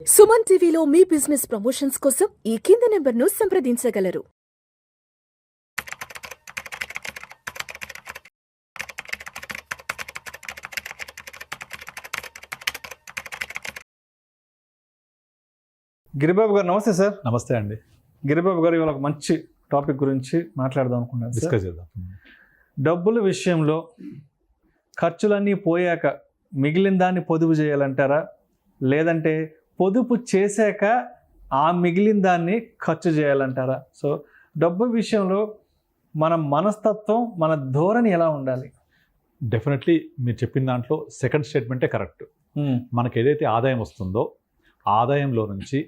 సుమన్ టీవీలో మీ business promotions కోసం ఈ కింది నెంబర్ను సంప్రదించగలరు. గిరిబాబు గారు నమస్తే సార్. నమస్తే అండి. గిరిబాబు గారు ఇవాళ ఒక మంచి టాపిక్ గురించి మాట్లాడదాం అనుకున్నాను. డిస్కస్ చేద్దాం. డబ్బుల విషయంలో ఖర్చులన్నీ పోయాక మిగిలిన దాన్ని పొదుపు చేయాలంటారా, లేదంటే పొదుపు చేశాక ఆ మిగిలిన దాన్ని ఖర్చు చేయాలంటారా? సో డబ్బు విషయంలో మన మనస్తత్వం, మన ధోరణి ఎలా ఉండాలి? డెఫినెట్లీ మీరు చెప్పిన దాంట్లో సెకండ్ స్టేట్మెంటే కరెక్ట్. మనకి ఏదైతే ఆదాయం వస్తుందో ఆదాయంలో నుంచి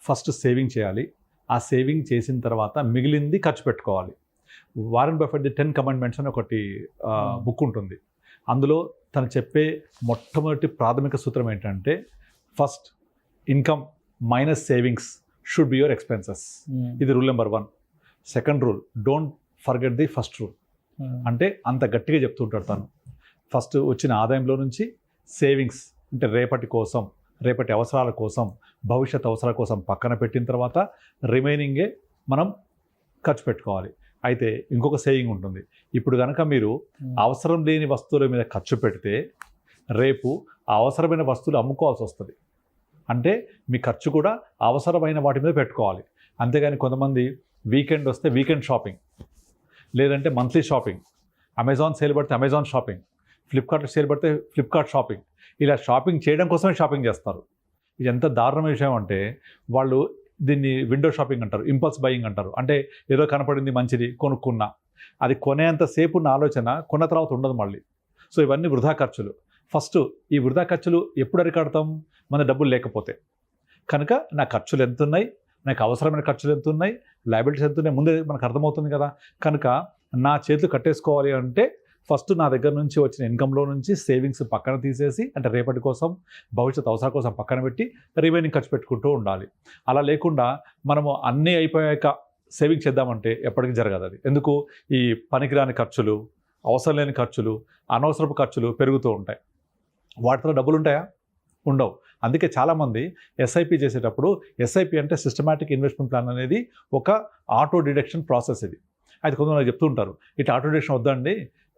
ఫస్ట్ సేవింగ్ చేయాలి. ఆ సేవింగ్ చేసిన తర్వాత మిగిలింది ఖర్చు పెట్టుకోవాలి. వారెన్ బఫెట్ ది 10 కమాండ్మెంట్స్ అని ఒకటి బుక్ ఉంటుంది. అందులో తను చెప్పే మొట్టమొదటి ప్రాథమిక సూత్రం ఏంటంటే, first income minus savings should be your expenses. ఇది rule number 1. Second rule, don't forget the first rule. అంటే అంత గట్టిగా చెప్తుంటాడు తను. ఫస్ట్ వచ్చిన ఆదాయంలో నుంచి సేవింగ్స్ అంటే రేపటి కోసం, రేపటి అవసరాల కోసం, భవిష్యత్ అవసరాల కోసం పక్కన పెట్టిన తర్వాత రిమైనింగే మనం ఖర్చు పెట్టుకోవాలి. అయితే ఇంకొక సేవింగ్ ఉంటుంది. ఇప్పుడు కనుక మీరు అవసరం లేని వస్తువుల మీద ఖర్చు పెడితే రేపు ఆ అవసరమైన వస్తువులు అమ్ముకోవాల్సి వస్తుంది. అంటే మీ ఖర్చు కూడా అవసరమైన వాటి మీద పెట్టుకోవాలి. అంతేగాని కొంతమంది వీకెండ్ వస్తే వీకెండ్ షాపింగ్, లేదంటే మంత్లీ షాపింగ్, అమెజాన్ సేల్ పడితే అమెజాన్ షాపింగ్, ఫ్లిప్కార్ట్ సేల్ పడితే ఫ్లిప్కార్ట్ షాపింగ్, ఇలా షాపింగ్ చేయడం కోసమే షాపింగ్ చేస్తారు. ఇది ఎంత దారుణమైన విషయం అంటే, వాళ్ళు దీన్ని విండో షాపింగ్ అంటారు, ఇంపల్స్ బయింగ్ అంటారు. అంటే ఏదో కనపడింది మంచిది కొనుక్కున్నా, అది కొనేంతసేపు ఉన్న ఆలోచన కొన్న తర్వాత ఉండదు మళ్ళీ. సో ఇవన్నీ వృధా ఖర్చులు. ఫస్ట్ ఈ వృధా ఖర్చులు ఎప్పుడు అరికడతాం? మన డబ్బులు లేకపోతే. కనుక నా ఖర్చులు ఎంత ఉన్నాయి, నాకు అవసరమైన ఖర్చులు ఎంత ఉన్నాయి, లయబిలిటీస్ ఎంత ఉన్నాయి, ముందే మనకు అర్థమవుతుంది కదా. కనుక నా చేతులు కట్టేసుకోవాలి అంటే ఫస్ట్ నా దగ్గర నుంచి వచ్చిన ఇన్కంలో నుంచి సేవింగ్స్ పక్కన తీసేసి, అంటే రేపటి కోసం, భవిష్యత్ అవసరాల కోసం పక్కన పెట్టి రిమైనింగ్ ఖర్చు పెట్టుకుంటూ ఉండాలి. అలా లేకుండా మనము అన్నీ అయిపోయాక సేవింగ్ చేద్దామంటే ఎప్పటికీ జరగదు అది. ఎందుకు? ఈ పనికిరాని ఖర్చులు, అవసరం లేని ఖర్చులు, అనవసరపు ఖర్చులు పెరుగుతూ ఉంటాయి. వాటితో డబ్బులు ఉంటాయా? ఉండవు. అందుకే చాలామంది ఎస్ఐపి చేసేటప్పుడు, ఎస్ఐపి అంటే సిస్టమాటిక్ ఇన్వెస్ట్మెంట్ ప్లాన్ అనేది ఒక ఆటో డిడక్షన్ ప్రాసెస్. ఇది అయితే కొంతమంది చెప్తూ ఉంటారు, ఇట్లా ఆటో డిడక్షన్ వద్దండి,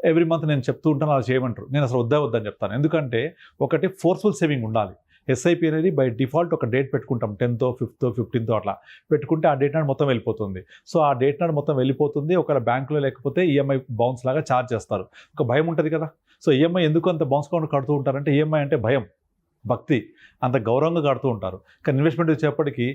ఎవ్రీ మంత్ నేను చెప్తూ ఉంటాను, అలా చేయమంటారు. నేను అసలు వద్దని చెప్తాను. ఎందుకంటే ఒకటి ఫోర్స్ఫుల్ సేవింగ్ ఉండాలి. ఎస్ఐపి అనేది బై డిఫాల్ట్ ఒక డేట్ పెట్టుకుంటాం, 10th, 5th, 15th అట్లా పెట్టుకుంటే ఆ డేట్ నాడు మొత్తం వెళ్ళిపోతుంది. సో ఆ డేట్ నాడు మొత్తం వెళ్ళిపోతుంది. ఒకవేళ బ్యాంకులో లేకపోతే ఈఎంఐ బౌన్స్ లాగా ఛార్జ్ చేస్తారు. ఒక భయం ఉంటుంది కదా. సో ఈఎంఐ ఎందుకు అంత బౌన్స్ కౌంట్ కడుతూ ఉంటారంటే, ఈఎంఐ అంటే భయం, భక్తి, అంత గౌరవంగా కడుతూ ఉంటారు. కానీ ఇన్వెస్ట్మెంట్ వచ్చేప్పటికీ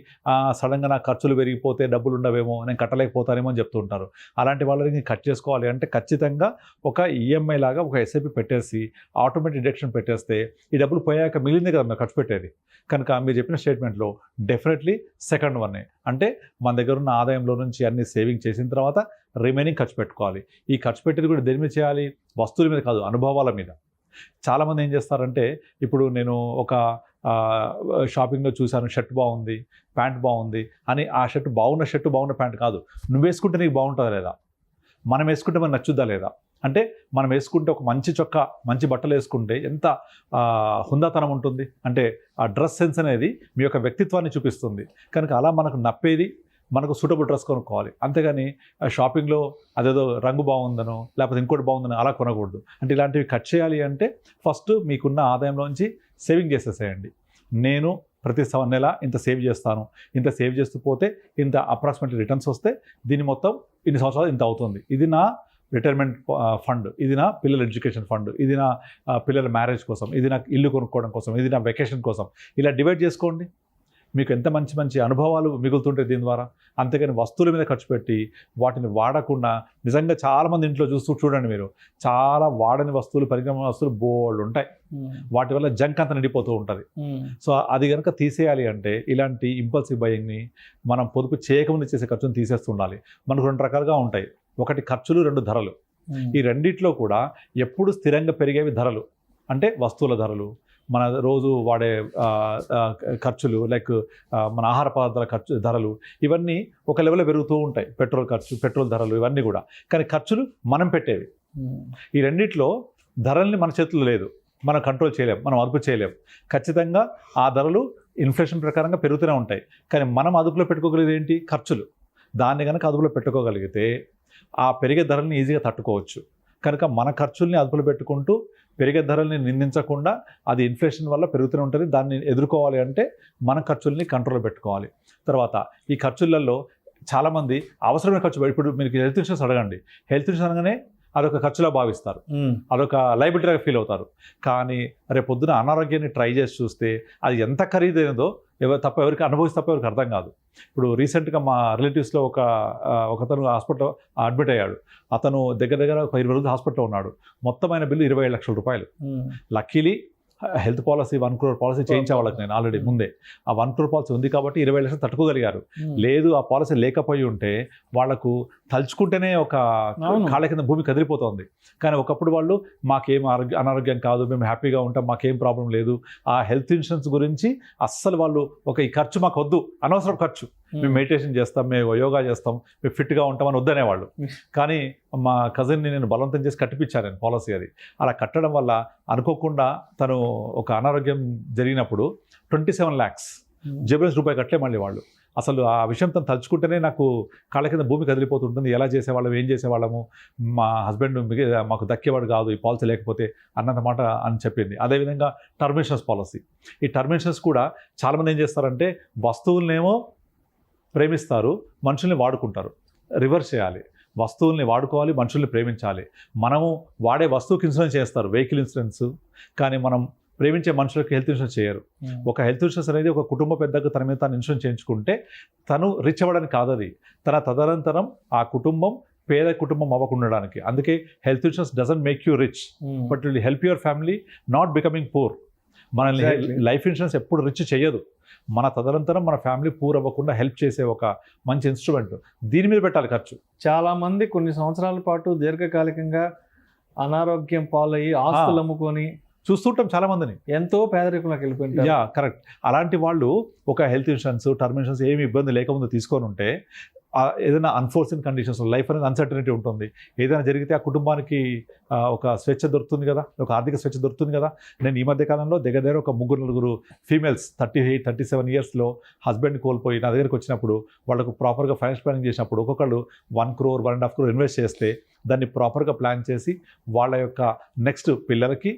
సడన్గా నా ఖర్చులు పెరిగిపోతే డబ్బులు ఉండవేమో, నేను కట్టలేకపోతానేమో అని చెప్తూ ఉంటారు. అలాంటి వాళ్ళని కట్ చేసుకోవాలి అంటే ఖచ్చితంగా ఒక ఈఎంఐ లాగా ఒక ఎస్ఐపి పెట్టేసి ఆటోమేటిక్ డిడక్షన్ పెట్టేస్తే ఈ డబ్బులు పోయాక మిగిలిందే కదా మీరు ఖర్చు పెట్టేది. కనుక మీరు చెప్పిన స్టేట్మెంట్లో డెఫినెట్లీ సెకండ్ వన్నే, అంటే మన దగ్గర ఉన్న ఆదాయంలో నుంచి అన్ని సేవింగ్ చేసిన తర్వాత రిమైనింగ్ ఖర్చు పెట్టుకోవాలి. ఈ ఖర్చు పెట్టేది కూడా దేని మీద చేయాలి? వస్తువుల మీద కాదు, అనుభవాల మీద. చాలామంది ఏం చేస్తారంటే, ఇప్పుడు నేను ఒక షాపింగ్లో చూశాను, షర్ట్ బాగుంది, ప్యాంట్ బాగుంది అని, ఆ షర్ట్ బాగున్న షర్ట్ బాగున్న ప్యాంట్ కాదు, నువ్వు వేసుకుంటే నీకు బాగుంటుందా లేదా, మనం వేసుకుంటే మనకు నచ్చుద్దా లేదా. అంటే మనం వేసుకుంటే ఒక మంచి చొక్కా, మంచి బట్టలు వేసుకుంటే ఎంత హుందాతనం ఉంటుంది. అంటే ఆ డ్రెస్ సెన్స్ అనేది మీ యొక్క వ్యక్తిత్వాన్ని చూపిస్తుంది. కనుక అలా మనకు నప్పేది, మనకు సూటబుల్ డ్రెస్ కొనుక్కోవాలి. అంతేగాని షాపింగ్లో అదేదో రంగు బాగుందనో లేకపోతే ఇంకోటి బాగుందనో అలా కొనకూడదు. అంటే ఇలాంటివి కట్ చేయాలి అంటే ఫస్ట్ మీకున్న ఆదాయంలోంచి సేవింగ్ చేసేసేయండి. నేను ప్రతి నెల ఇంత సేవ్ చేస్తాను, ఇంత సేవ్ చేస్తూ పోతే ఇంత అప్రాక్సిమేట్లీ రిటర్న్స్ వస్తే దీని మొత్తం ఇన్ని సంవత్సరాలు ఇంత అవుతుంది, ఇది నా రిటైర్మెంట్ ఫండ్, ఇది నా పిల్లల ఎడ్యుకేషన్ ఫండ్, ఇది నా పిల్లల మ్యారేజ్ కోసం, ఇది నా ఇల్లు కొనుక్కోవడం కోసం, ఇది నా వెకేషన్ కోసం, ఇలా డివైడ్ చేసుకోండి. మీకు ఎంత మంచి మంచి అనుభవాలు మిగులుతుంటాయి దీని ద్వారా. అంతేగాని వస్తువుల మీద ఖర్చు పెట్టి వాటిని వాడకుండా, నిజంగా చాలామంది ఇంట్లో చూడండి మీరు, చాలా వాడని వస్తువులు, పరిగణ వస్తువులు బోల్డ్ ఉంటాయి. వాటి వల్ల జంక్ అంతా నిండిపోతూ ఉంటుంది. సో అది కనుక తీసేయాలి అంటే ఇలాంటి ఇంపల్సివ్ బయింగ్ని, మనం పొదుపు చేయకముందు చేసే ఖర్చును తీసేస్తుండాలి. మనకు 2 రకాలుగా ఉంటాయి. ఒకటి ఖర్చులు, 2 ధరలు. ఈ రెండిట్లో కూడా ఎప్పుడు స్థిరంగా పెరిగేవి ధరలు, అంటే వస్తువుల ధరలు, మన రోజు వాడే ఖర్చులు, లైక్ మన ఆహార పదార్థాల ధరలు, ఇవన్నీ ఒక లెవెల్లో పెరుగుతూ ఉంటాయి. పెట్రోల్ ధరలు ఇవన్నీ కూడా. కానీ ఖర్చులు మనం పెట్టేవి. ఈ రెండిట్లో ధరల్ని మన చేతుల్లో లేదు, మనం కంట్రోల్ చేయలేం, మనం అదుపు చేయలేం. ఖచ్చితంగా ఆ ధరలు ఇన్ఫ్లేషన్ ప్రకారంగా పెరుగుతూనే ఉంటాయి. కానీ మనం అదుపులో పెట్టుకోగలిగేది ఏంటి? ఖర్చులు. దాన్ని కనుక అదుపులో పెట్టుకోగలిగితే ఆ పెరిగే ధరల్ని ఈజీగా తట్టుకోవచ్చు. కనుక మన ఖర్చుల్ని అదుపులో పెట్టుకుంటూ పెరిగే ధరల్ని నిందించకుండా అది ఇన్ఫ్లేషన్ వల్ల పెరుగుతూనే ఉంటుంది. దాన్ని ఎదుర్కోవాలి అంటే మన ఖర్చుల్ని కంట్రోల్లో పెట్టుకోవాలి. తర్వాత ఈ ఖర్చులలో చాలామంది అవసరమైన ఖర్చు, ఇప్పుడు మీరు హెల్త్ ఇన్సూరెన్స్ అడగండి, హెల్త్ ఇన్సూరెన్స్ అనగానే అదొక ఖర్చులా భావిస్తారు, అదొక లైబిలిటీగా ఫీల్ అవుతారు. కానీ రేపు పొద్దున అనారోగ్యాన్ని ట్రై చేసి చూస్తే అది ఎంత ఖరీదైనదో ఎవరికి అనుభవిస్తే తప్ప ఎవరికి అర్థం కాదు. ఇప్పుడు రీసెంట్గా మా రిలేటివ్స్లో ఒకతను హాస్పిటల్లో అడ్మిట్ అయ్యాడు. అతను దగ్గర ఒక 20 రోజులు హాస్పిటల్లో ఉన్నాడు. మొత్తం ఆయన బిల్లు 27 లక్షల రూపాయలు. Luckily health policy 1 crore policy చేయించే వాళ్ళకి నేను ఆల్రెడీ ముందే ఆ 1 crore పాలసీ ఉంది కాబట్టి 20 లక్షలు తట్టుకోగలిగారు. లేదు ఆ పాలసీ లేకపోయి ఉంటే వాళ్లకు తలుచుకుంటేనే ఒక కాళ్ళ కింద భూమి కదిలిపోతుంది. కానీ ఒకప్పుడు వాళ్ళు మాకేం అనారోగ్యం కాదు, మేము హ్యాపీగా ఉంటాం, మాకేం ప్రాబ్లం లేదు, ఆ హెల్త్ ఇన్సూరెన్స్ గురించి అస్సలు వాళ్ళు ఈ ఖర్చు మాకు వద్దు, అనవసరం ఖర్చు, మేము మెడిటేషన్ చేస్తాం, మేము యోగా చేస్తాం, మేము ఫిట్గా ఉంటామని వద్దనేవాళ్ళు. కానీ మా కజిన్ని నేను బలవంతం చేసి కట్టిపించాను నేను పాలసీ. అది అలా కట్టడం వల్ల అనుకోకుండా తను ఒక అనారోగ్యం జరిగినప్పుడు 27 lakhs జేబులో రూపాయి కట్టలే మళ్ళీ వాళ్ళు. అసలు ఆ విషయం తను తలుచుకుంటేనే నాకు కాళ్ళ కింద భూమి కదిలిపోతుంటుంది. ఎలా చేసేవాళ్ళము, ఏం చేసేవాళ్ళము, మా హస్బెండ్ మాకు దక్కేవాడు కాదు ఈ పాలసీ లేకపోతే అన్నంత మాట అని చెప్పింది. అదేవిధంగా టర్మ్ ఇన్సూరెన్స్ పాలసీ, ఈ టర్మ్ ఇన్సూరెన్స్ కూడా చాలామంది ఏం చేస్తారంటే వస్తువులనేమో ప్రేమిస్తారు, మనుషుల్ని వాడుకుంటారు. రివర్స్ చేయాలి, వస్తువుల్ని వాడుకోవాలి, మనుషుల్ని ప్రేమించాలి. మనము వాడే వస్తువుకి ఇన్సూరెన్స్ చేస్తారు, వెహికల్ ఇన్సూరెన్స్, కానీ మనం ప్రేమించే మనుషులకు హెల్త్ ఇన్సూరెన్స్ చేయరు. ఒక హెల్త్ ఇన్సూరెన్స్ అనేది ఒక కుటుంబ పెద్దకు తన మీద తాను ఇన్సూరెన్స్ చేయించుకుంటే తను రిచ్ అవ్వడానికి కాదు, అది తన తదనంతరం ఆ కుటుంబం పేద కుటుంబం అవ్వకుండడానికి. అందుకే health insurance doesn't make you rich, but will help your family not becoming poor. మనల్ని లైఫ్ ఇన్సూరెన్స్ ఎప్పుడు రిచ్ చేయదు, మన తదనంతరం మన ఫ్యామిలీ పూర్ అవ్వకుండా హెల్ప్ చేసే ఒక మంచి ఇన్స్ట్రుమెంట్. దీని మీద పెట్టాలి ఖర్చు. చాలామంది కొన్ని సంవత్సరాల పాటు దీర్ఘకాలికంగా అనారోగ్యం పాలయ్యి ఆస్తులు అమ్ముకొని చూస్తుంటాం చాలామందిని, ఎంతో పేదరికంలోకి వెళ్ళిపోయింటారు. Yeah correct. అలాంటి వాళ్ళు ఒక హెల్త్ ఇన్సూరెన్స్, టర్మ్ ఇన్సూరెన్స్ ఏమి ఇబ్బంది లేకముందు తీసుకొని ఉంటే ఏదైనా అన్ఫోర్సిన్ కండిషన్స్, లైఫ్ అనేది అన్సర్టనిటీ ఉంటుంది, ఏదైనా జరిగితే ఆ కుటుంబానికి ఒక స్వేచ్ఛ దొరుకుతుంది కదా, ఒక ఆర్థిక స్వేచ్ఛ దొరుకుతుంది కదా. నేను ఈ మధ్య కాలంలో దగ్గర ఒక 3-4 ఫీమేల్స్ 38-37 yearsలో హస్బెండ్ కోల్పోయి నా దగ్గరికి వచ్చినప్పుడు వాళ్ళకు ప్రాపర్గా ఫైనాన్స్ ప్లానింగ్ చేసినప్పుడు ఒక్కొక్కళ్ళు 1 crore 1.5 crore ఇన్వెస్ట్ చేస్తే దాన్ని ప్రాపర్గా ప్లాన్ చేసి వాళ్ళ యొక్క నెక్స్ట్ పిల్లలకి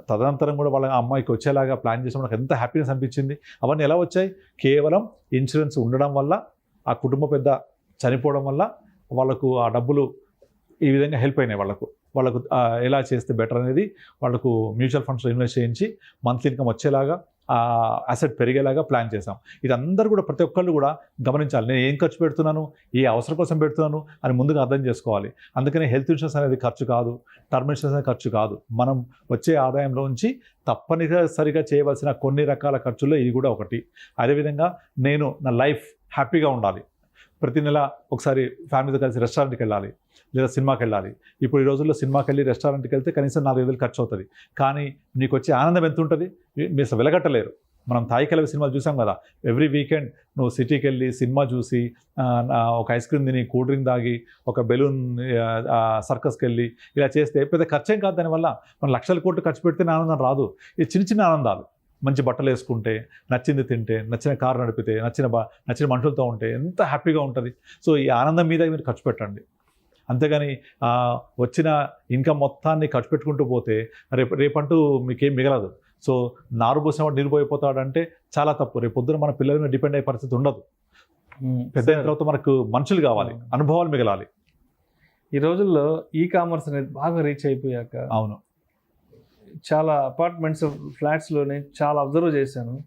తదనంతరం కూడా వాళ్ళ అమ్మాయికి వచ్చేలాగా ప్లాన్ చేసి మనకు ఎంత హ్యాపీనెస్ అనిపించింది. అవన్నీ ఎలా వచ్చాయి? కేవలం ఇన్సూరెన్స్ ఉండడం వల్ల, ఆ కుటుంబ పెద్ద చనిపోవడం వల్ల వాళ్ళకు ఆ డబ్బులు ఈ విధంగా హెల్ప్ అయినాయి. వాళ్ళకు ఎలా చేస్తే బెటర్ అనేది వాళ్ళకు మ్యూచువల్ ఫండ్స్లో ఇన్వెస్ట్ చేయించి మంత్లీ ఇన్కమ్ వచ్చేలాగా, ఆ అసెట్ పెరిగేలాగా ప్లాన్ చేసాం. ఇది అందరూ కూడా ప్రతి ఒక్కళ్ళు కూడా గమనించాలి. నేను ఏం ఖర్చు పెడుతున్నాను, ఏ అవసరం కోసం పెడుతున్నాను అని ముందుగా అర్థం చేసుకోవాలి. అందుకని హెల్త్ ఇన్సూరెన్స్ అనేది ఖర్చు కాదు, టర్మ్ ఇన్సూరెన్స్ అనేది ఖర్చు కాదు. మనం వచ్చే ఆదాయంలోంచి తప్పనిసరిగా చేయవలసిన కొన్ని రకాల ఖర్చుల్లో ఇది కూడా ఒకటి. అదేవిధంగా నేను నా లైఫ్ హ్యాపీగా ఉండాలి, ప్రతి నెల ఒకసారి ఫ్యామిలీతో కలిసి రెస్టారెంట్కి వెళ్ళాలి లేదా సినిమాకి వెళ్ళాలి. ఇప్పుడు ఈ రోజుల్లో సినిమాకి వెళ్ళి రెస్టారెంట్కి వెళ్తే కనీసం 4,000 ఖర్చు అవుతుంది. కానీ నీకు వచ్చే ఆనందం ఎంత ఉంటుంది మీరు అసలు వెలగట్టలేరు. మనం తాయికెళ్ళవి సినిమాలు చూసాం కదా, ఎవ్రీ వీకెండ్ నువ్వు సిటీకి వెళ్ళి సినిమా చూసి ఒక ఐస్ క్రీమ్ తిని కూల్ డ్రింక్ తాగి ఒక బెలూన్ సర్కస్కి వెళ్ళి ఇలా చేస్తే పెద్ద ఖర్చేం కాదు. దానివల్ల మనం లక్షల కోట్లు ఖర్చు పెడితే ఆనందం రాదు. ఇది చిన్న చిన్న ఆనందాలు, మంచి బట్టలు వేసుకుంటే, నచ్చింది తింటే, నచ్చిన కారు నడిపితే, నచ్చిన మనుషులతో ఉంటే ఎంత హ్యాపీగా ఉంటుంది. సో ఈ ఆనందం మీద మీరు ఖర్చు పెట్టండి. అంతేగాని వచ్చిన ఇన్కమ్ మొత్తాన్ని ఖర్చు పెట్టుకుంటూ పోతే రేపంటూ మీకేం మిగలదు. సో నారు పోసిన వాడు నీరు పోయిపోతాడంటే చాలా తప్పు. రేపు పొద్దున మన పిల్లల మీద డిపెండ్ అయ్యే పరిస్థితి ఉండదు. పెద్ద అయిన తర్వాత మనకు మనుషులు కావాలి, అనుభవాలు మిగలాలి. ఈ రోజుల్లో ఈ-కామర్స్ అనేది బాగా రీచ్ అయిపోయాక, అవును, చాలా అపార్ట్మెంట్స్ ఫ్లాట్స్లో నేను చాలా అబ్జర్వ్ చేశాను.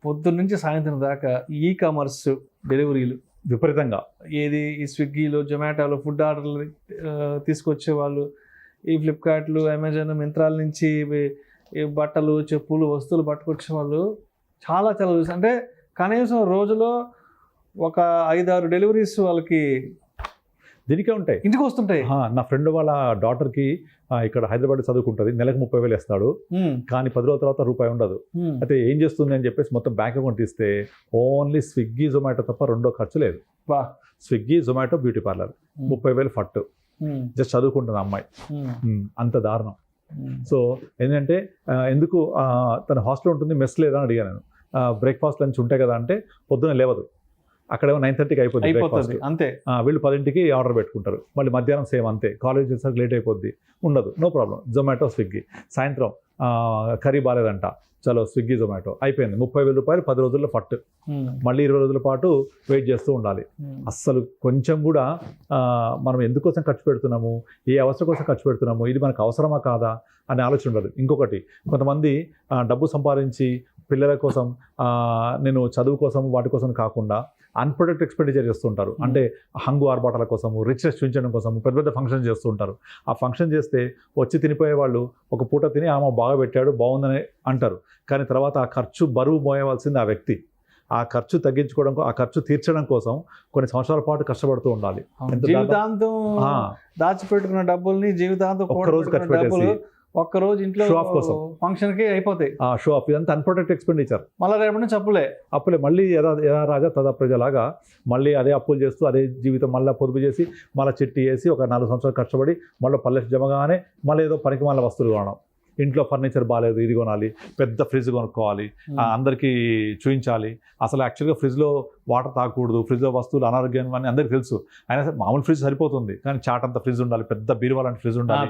పొద్దున్న నుంచి సాయంత్రం దాకా ఈ-కామర్స్ డెలివరీలు విపరీతంగా. ఏది ఈ స్విగ్గీలో, జొమాటోలో ఫుడ్ ఆర్డర్లు తీసుకొచ్చే వాళ్ళు, ఈ ఫ్లిప్కార్ట్లు, అమెజాన్, మింత్రాల నుంచి ఈ బట్టలు, చెప్పులు, వస్తువులు పట్టుకొచ్చే వాళ్ళు చాలా చూసాను. అంటే కనీసం రోజులో ఒక 5-6 డెలివరీస్ వాళ్ళకి దీనికే ఉంటాయి, ఇంటికి వస్తుంటాయి. నా ఫ్రెండ్ వాళ్ళ డాటర్కి ఇక్కడ హైదరాబాద్ చదువుకుంటుంది, నెలకు 30,000 ఇస్తాడు, కానీ 10 రోజుల తర్వాత రూపాయి ఉండదు. అయితే ఏం చేస్తుంది అని చెప్పేసి మొత్తం బ్యాంక్ అకౌంట్ తీస్తే ఓన్లీ స్విగ్గీ, జొమాటో తప్ప రెండో ఖర్చు లేదు. స్విగ్గీ, జొమాటో, బ్యూటీ పార్లర్, 30,000 ఫట్టు. జస్ట్ చదువుకుంటుంది అమ్మాయి. అంత దారుణం. సో ఏంటంటే ఎందుకు తన హాస్టల్ ఉంటుంది, మెస్ లేదా అని అడిగాను నేను. బ్రేక్ఫాస్ట్ లంచ్ ఉంటాయి కదా అంటే పొద్దున లేవదు, అక్కడేమో 9:30కి అయిపోతుంది బ్రేక్ఫాస్ట్, అంతే. వీళ్ళు 10ంటికి ఆర్డర్ పెట్టుకుంటారు, మళ్ళీ మధ్యాహ్నం సేమ్ అంతే, కాలేజ్ వచ్చేసరికి లేట్ అయిపోద్ది, ఉండదు, నో ప్రాబ్లం, జొమాటో స్విగ్గీ. సాయంత్రం కర్రీ బాగాలేదంట, చలో స్విగ్గీ జొమాటో, అయిపోయింది, 30,000 రూపాయలు 10 రోజుల్లో పట్టు, మళ్ళీ 20 రోజుల పాటు వెయిట్ చేస్తూ ఉండాలి. అస్సలు కొంచెం కూడా మనం ఎందుకోసం ఖర్చు పెడుతున్నాము, ఏ అవసరం కోసం ఖర్చు పెడుతున్నాము, ఇది మనకు అవసరమా కాదా అనే ఆలోచన ఉండదు. ఇంకొకటి, కొంతమంది డబ్బు సంపాదించి పిల్లల కోసం, నేను చదువు కోసం వాటి కోసం కాకుండా అన్ప్రొడక్ట్ ఎక్స్పెండిచర్ చేస్తుంటారు. అంటే హంగు ఆర్బాటాల కోసము, రిచ్నెస్ చూపించడం కోసం పెద్ద పెద్ద ఫంక్షన్ చేస్తుంటారు. ఆ ఫంక్షన్ చేస్తే వచ్చి తినిపోయే వాళ్ళు ఒక పూట తిని ఆమె బాగా పెట్టాడు బాగుందని అంటారు, కానీ తర్వాత ఆ ఖర్చు బరువు మోయవలసింది ఆ వ్యక్తి. ఆ ఖర్చు తగ్గించుకోవడం, ఆ ఖర్చు తీర్చడం కోసం కొన్ని సంవత్సరాల పాటు కష్టపడుతూ ఉండాలి. జీవితాంతం దాచిపెట్టుకున్న డబ్బుల్ని జీవితాంతం ఒక్కరోజు ఖర్చు పెట్టేసి ఒక్కరోజు ఇంట్లో షో ఆఫ్ కోసం ఫంక్షన్ కి అయిపోతాయి. షో ఆఫ్, ఇదంతా అన్ప్రొటెక్ట్ ఎక్స్పెండిచర్. మళ్ళీ రేపటి నుంచి అప్పులే మళ్ళీ యథా రాజా తదా ప్రజలాగా మళ్ళీ అదే అప్పులు చేస్తూ అదే జీవితం మళ్ళీ పొదుపు చేసి మళ్ళీ చిట్టి వేసి ఒక 4 సంవత్సరాలు కష్టపడి మళ్ళీ పల్లె జమగానే మళ్ళీ ఏదో పనికి మళ్ళీ వస్తువులు కొనడం. ఇంట్లో ఫర్నిచర్ బాగాలేదు, ఇది కొనాలి, పెద్ద ఫ్రిడ్జ్ కొనుక్కోవాలి, అందరికీ చూపించాలి. అసలు యాక్చువల్గా ఫ్రిడ్జ్లో వాటర్ తాగకూడదు, ఫ్రిడ్జ్లో వస్తువులు అనారోగ్యం అని అందరికీ తెలుసు. అయినా సరే మామూలు ఫ్రిడ్జ్ సరిపోతుంది, కానీ చాట్ అంత ఫ్రిడ్జ్ ఉండాలి, పెద్ద బీరువా లాంటి ఫ్రిడ్జ్ ఉండాలి.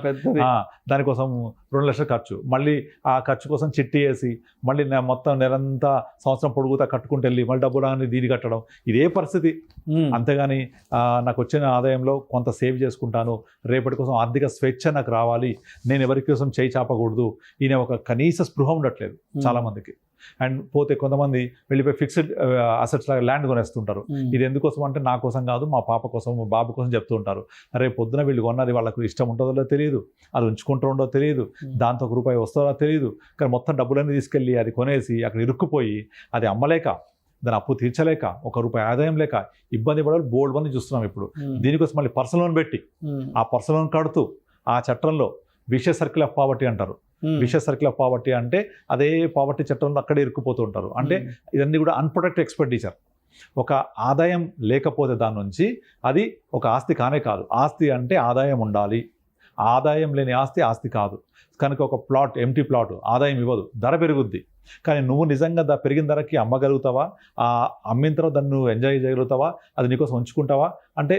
దానికోసం 2 లక్షలు ఖర్చు, మళ్ళీ ఆ ఖర్చు కోసం చిట్టి వేసి మళ్ళీ మొత్తం నెలంతా సంవత్సరం పొడుగుతా కట్టుకుంటూ వెళ్ళి మళ్ళీ డబ్బు రాని దీని కట్టడం, ఇదే పరిస్థితి. అంతేగాని నాకు వచ్చిన ఆదాయంలో కొంత సేవ్ చేసుకుంటాను, రేపటి కోసం ఆర్థిక స్వేచ్ఛ నాకు రావాలి, నేను ఎవరి కోసం చేయి చాపకూడదు, ఈయన ఒక కనీస స్పృహ ఉండట్లేదు చాలా మందికి. అండ్ పోతే కొంతమంది వెళ్ళిపోయి ఫిక్స్డ్ అసెట్స్ లాగా ల్యాండ్ కొనేస్తుంటారు. ఇది ఎందుకోసం అంటే నా కోసం కాదు, మా పాప కోసం, మా బాబు కోసం చెప్తూ ఉంటారు. రేపు పొద్దున వీళ్ళు కొన్నది వాళ్ళకు ఇష్టం ఉంటుందో తెలియదు, అది ఉంచుకుంటూ ఉండో తెలియదు, దాంతో ఒక రూపాయి వస్తుందో తెలియదు, కానీ మొత్తం డబ్బులన్నీ తీసుకెళ్ళి అది కొనేసి అక్కడ ఇరుక్కుపోయి అది అమ్మలేక, దాని అప్పు తీర్చలేక, 1 రూపాయి ఆదాయం లేక ఇబ్బంది పడాలి. బోల్డ్ మంది చూస్తున్నాం ఇప్పుడు. దీనికోసం మళ్ళీ పర్సనల్ లోన్ పెట్టి ఆ పర్సనల్ లోన్ కడుతూ ఆ చట్టంలో విషియస్ సర్కిల్ ఆఫ్ పావర్టీ అంటారు. విషియస్ సర్కిల్ ఆఫ్ పావర్టీ అంటే అదే పావర్టీ చట్టంలో అక్కడే ఇరుక్కుపోతూ ఉంటారు. అంటే ఇవన్నీ కూడా అన్ప్రొటెక్టెడ్ ఎక్స్పెండిచర్. ఒక ఆదాయం లేకపోతే దాని నుంచి అది ఒక ఆస్తి కానే కాదు. ఆస్తి అంటే ఆదాయం ఉండాలి, ఆదాయం లేని ఆస్తి కాదు. కనుక ఒక ప్లాట్, ఎంటీ ప్లాట్ ఆదాయం ఇవ్వదు, ధర పెరుగుద్ది. కానీ నువ్వు నిజంగా పెరిగిన ధరకి అమ్మగలుగుతావా, అమ్మిన తర్వాత దాన్ని నువ్వు ఎంజాయ్ చేయగలుగుతావా, అది నీకోసం ఉంచుకుంటావా అంటే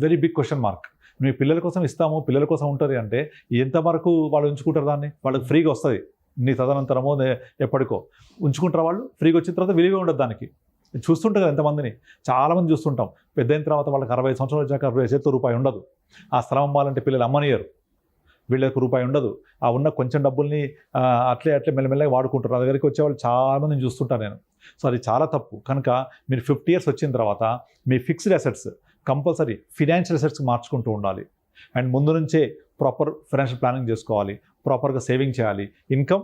వెరీ బిగ్ క్వశ్చన్ మార్క్. మీ పిల్లల కోసం ఇస్తాము, పిల్లల కోసం ఉంటుంది అంటే ఎంతవరకు వాళ్ళు ఉంచుకుంటారు దాన్ని? వాళ్ళకి ఫ్రీగా వస్తుంది, నీ తదనంతరమో ఎప్పటికో ఉంచుకుంటారు వాళ్ళు. ఫ్రీగా వచ్చిన తర్వాత విలువ ఉండదు దానికి. చూస్తుంటాం కదా ఎంతమందిని, చాలామంది చూస్తుంటాం. పెద్ద అయిన తర్వాత వాళ్ళకి 60 సంవత్సరాలు వచ్చాక చేతితో రూపాయి ఉండదు. ఆ స్థలం అమ్మాలంటే పిల్లలు అమ్మనియరు, వీళ్ళకి రూపాయి ఉండదు. ఆ ఉన్న కొంచెం డబ్బుల్ని అట్లే మెల్లమెల్లగా వాడుకుంటారు. నా దగ్గరికి వచ్చేవాళ్ళు చాలామందిని చూస్తుంటాను నేను. సో అది చాలా తప్పు. కనుక మీరు 50 years వచ్చిన తర్వాత మీ fixed assets compulsory financial assets మార్చుకుంటూ ఉండాలి. అండ్ ముందు నుంచే ప్రాపర్ ఫైనాన్షియల్ ప్లానింగ్ చేసుకోవాలి, ప్రాపర్గా సేవింగ్ చేయాలి. Income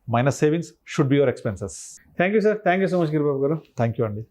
minus savings should be your expenses. Thank you sir, thank you so much Giribabu garu. Thank you అండి.